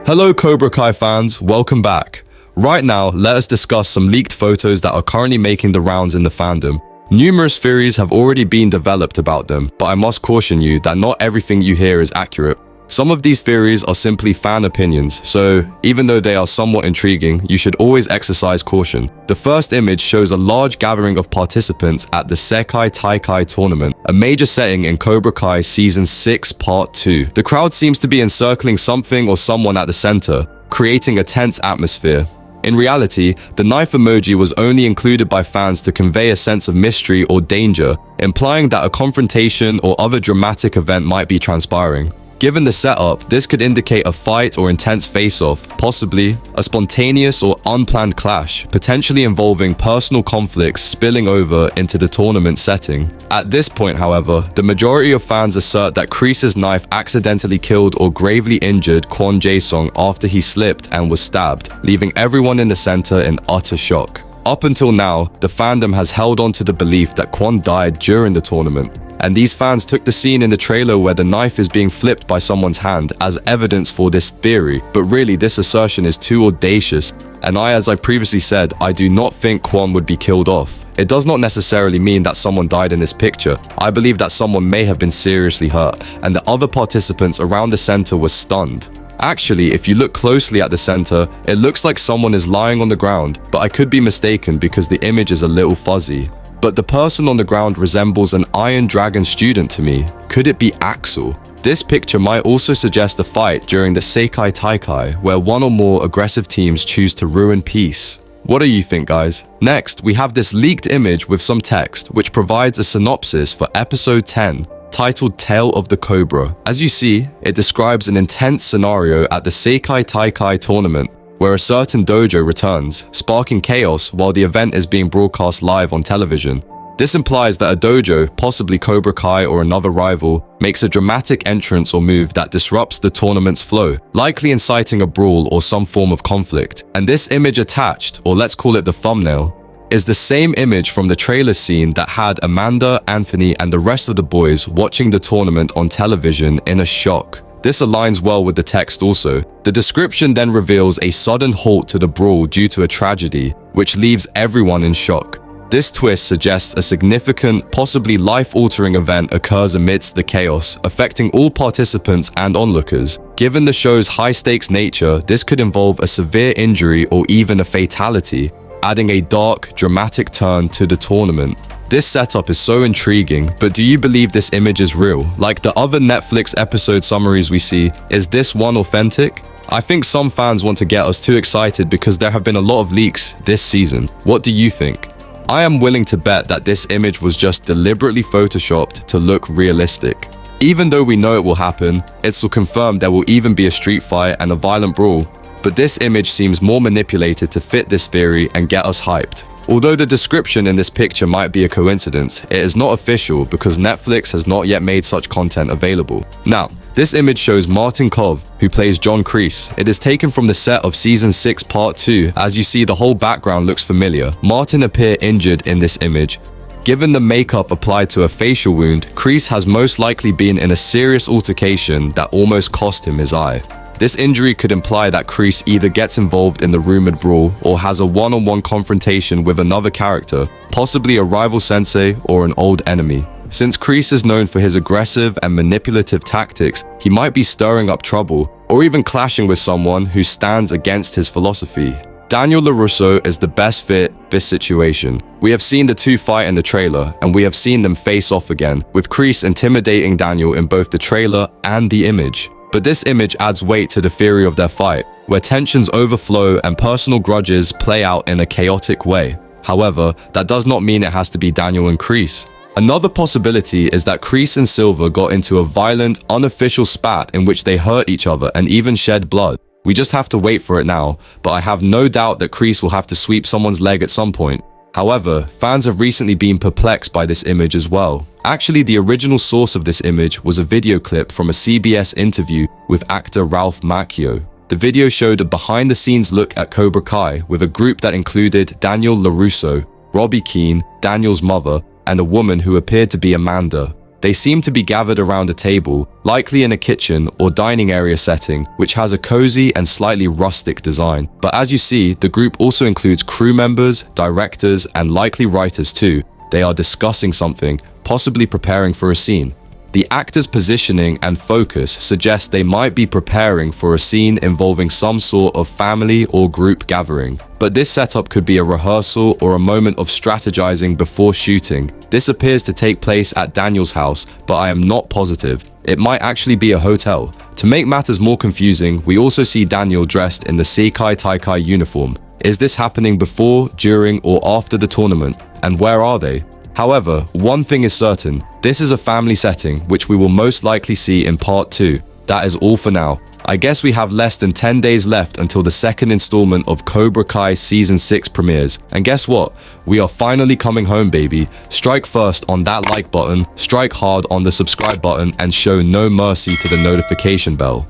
Hello Cobra Kai fans, welcome back. Right now, let us discuss some leaked photos that are currently making the rounds in the fandom. Numerous theories have already been developed about them, but I must caution you that not everything you hear is accurate. Some of these theories are simply fan opinions, so even though they are somewhat intriguing, you should always exercise caution. The first image shows a large gathering of participants at the Sekai Taikai tournament, a major setting in Cobra Kai Season 6 Part 2. The crowd seems to be encircling something or someone at the center, creating a tense atmosphere. In reality, the knife emoji was only included by fans to convey a sense of mystery or danger, implying that a confrontation or other dramatic event might be transpiring. Given the setup, this could indicate a fight or intense face-off, possibly a spontaneous or unplanned clash, potentially involving personal conflicts spilling over into the tournament setting. At this point, however, the majority of fans assert that Kreese's knife accidentally killed or gravely injured Kwon Jae-sung after he slipped and was stabbed, leaving everyone in the center in utter shock. Up until now, the fandom has held on to the belief that Kwon died during the tournament. And these fans took the scene in the trailer where the knife is being flipped by someone's hand as evidence for this theory, but really this assertion is too audacious, and as I previously said, I do not think Kwon would be killed off. It does not necessarily mean that someone died in this picture. I believe that someone may have been seriously hurt, and the other participants around the center were stunned. Actually, if you look closely at the center, it looks like someone is lying on the ground, but I could be mistaken because the image is a little fuzzy. But the person on the ground resembles an Iron Dragon student to me. Could it be Axel? This picture might also suggest a fight during the Sekai Taikai, where one or more aggressive teams choose to ruin peace. What do you think, guys? Next, we have this leaked image with some text, which provides a synopsis for episode 10, titled Tale of the Cobra. As you see, it describes an intense scenario at the Sekai Taikai tournament, where a certain dojo returns, sparking chaos while the event is being broadcast live on television. This implies that a dojo, possibly Cobra Kai or another rival, makes a dramatic entrance or move that disrupts the tournament's flow, likely inciting a brawl or some form of conflict. And this image attached, or let's call it the thumbnail, is the same image from the trailer scene that had Amanda, Anthony, and the rest of the boys watching the tournament on television in a shock. This aligns well with the text also. The description then reveals a sudden halt to the brawl due to a tragedy, which leaves everyone in shock. This twist suggests a significant, possibly life-altering event occurs amidst the chaos, affecting all participants and onlookers. Given the show's high-stakes nature, this could involve a severe injury or even a fatality, adding a dark, dramatic turn to the tournament. This setup is so intriguing, but do you believe this image is real? Like the other Netflix episode summaries we see, is this one authentic? I think some fans want to get us too excited because there have been a lot of leaks this season. What do you think? I am willing to bet that this image was just deliberately photoshopped to look realistic. Even though we know it will happen, it's still confirmed there will even be a street fight and a violent brawl. But this image seems more manipulated to fit this theory and get us hyped. Although the description in this picture might be a coincidence, it is not official because Netflix has not yet made such content available. Now, this image shows Martin Kov, who plays John Kreese. It is taken from the set of Season 6 Part 2. As you see, the whole background looks familiar. Martin appears injured in this image. Given the makeup applied to a facial wound, Kreese has most likely been in a serious altercation that almost cost him his eye. This injury could imply that Kreese either gets involved in the rumored brawl or has a one-on-one confrontation with another character, possibly a rival sensei or an old enemy. Since Kreese is known for his aggressive and manipulative tactics, he might be stirring up trouble or even clashing with someone who stands against his philosophy. Daniel LaRusso is the best fit for this situation. We have seen the two fight in the trailer, and we have seen them face off again, with Kreese intimidating Daniel in both the trailer and the image. But this image adds weight to the theory of their fight, where tensions overflow and personal grudges play out in a chaotic way. However, that does not mean it has to be Daniel and Kreese. Another possibility is that Kreese and Silver got into a violent, unofficial spat in which they hurt each other and even shed blood. We just have to wait for it now, but I have no doubt that Kreese will have to sweep someone's leg at some point. However, fans have recently been perplexed by this image as well. Actually, the original source of this image was a video clip from a CBS interview with actor Ralph Macchio. The video showed a behind-the-scenes look at Cobra Kai with a group that included Daniel LaRusso, Robbie Keane, Daniel's mother, and a woman who appeared to be Amanda. They seem to be gathered around a table, likely in a kitchen or dining area setting, which has a cozy and slightly rustic design. But as you see, the group also includes crew members, directors, and likely writers too. They are discussing something, possibly preparing for a scene. The actors' positioning and focus suggest they might be preparing for a scene involving some sort of family or group gathering. But this setup could be a rehearsal or a moment of strategizing before shooting. This appears to take place at Daniel's house, but I am not positive. It might actually be a hotel. To make matters more confusing, we also see Daniel dressed in the sekai taikai uniform. Is this happening before, during, or after the tournament? And where are they? However, one thing is certain, this is a family setting, which we will most likely see in part 2. That is all for now. I guess we have less than 10 days left until the second installment of Cobra Kai Season 6 premieres. And guess what? We are finally coming home, baby. Strike first on that like button, strike hard on the subscribe button, and show no mercy to the notification bell.